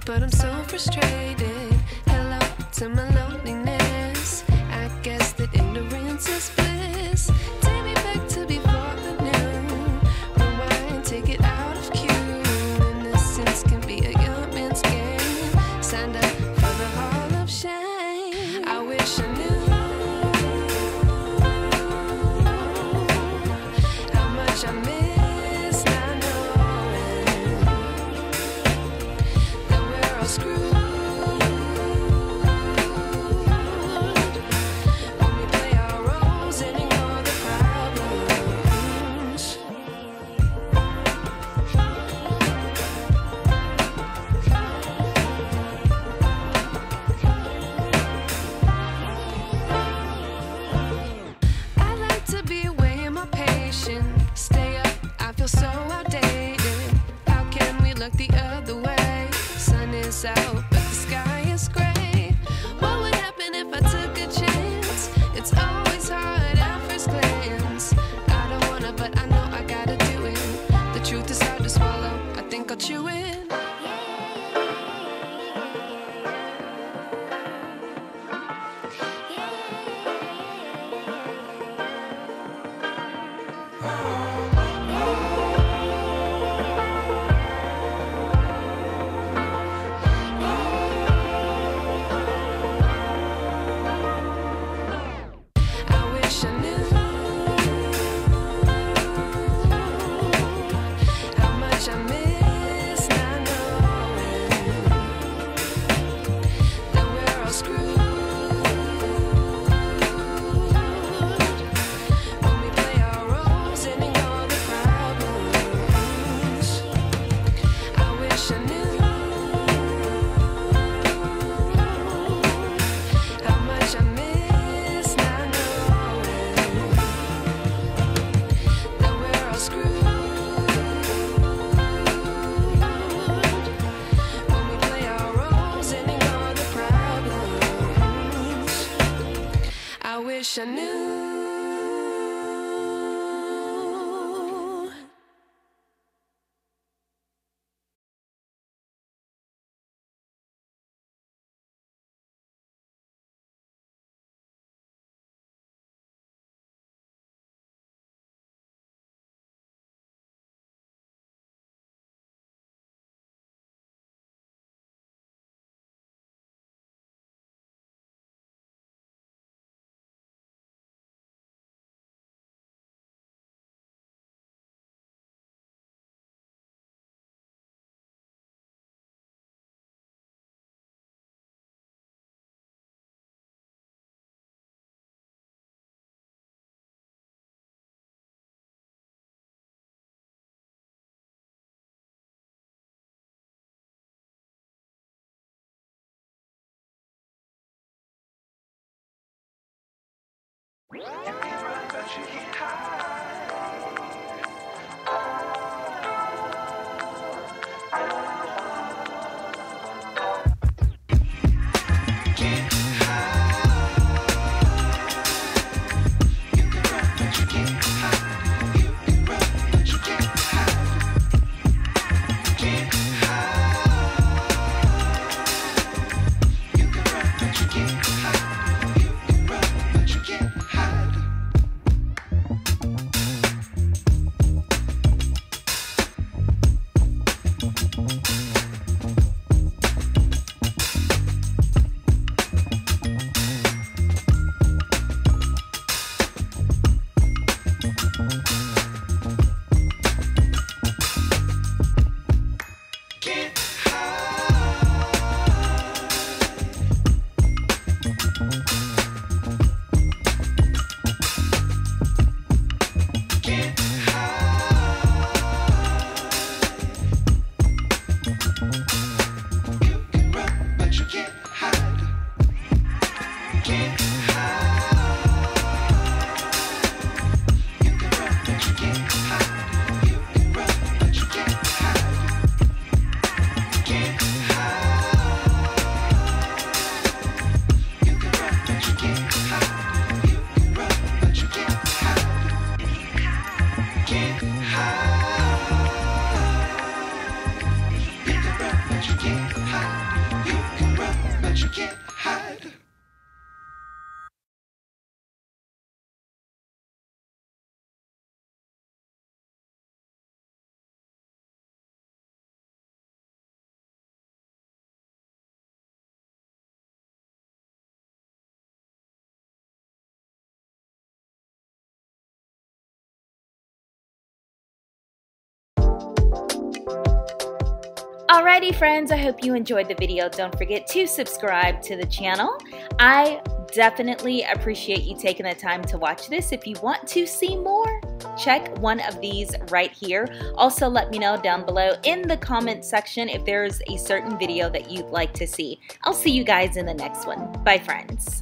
But I'm so frustrated. Hello to my loneliness. I guess that ignorance is bliss. Take me back to before I knew. Rewind, take it out of cue. Innocence can be a young man's game. Signed up for the hall of shame. I wish I knew how much I miss not knowing that we're all screwed. When we play our roles and ignore the problems. I like to be away in my patience. Stay up, I feel so outdated. How can we look the other way? Sun is out, but the sky is gray. What would happen if I took a chance? It's always hard at first glance. I don't wanna, but I know I gotta do it. The truth is hard to swallow, I think I'll chew it. I wish I knew how much I miss not knowing that we're all screwed. When we play our roles and ignore the problems. I wish I knew how much I miss not knowing that we're all screwed. When we play our roles and ignore the problems. I wish I knew. You can run, but you can't hide. Alrighty friends, I hope you enjoyed the video. Don't forget to subscribe to the channel. I definitely appreciate you taking the time to watch this. If you want to see more, check one of these right here. Also, let me know down below in the comment section if there's a certain video that you'd like to see. I'll see you guys in the next one. Bye friends.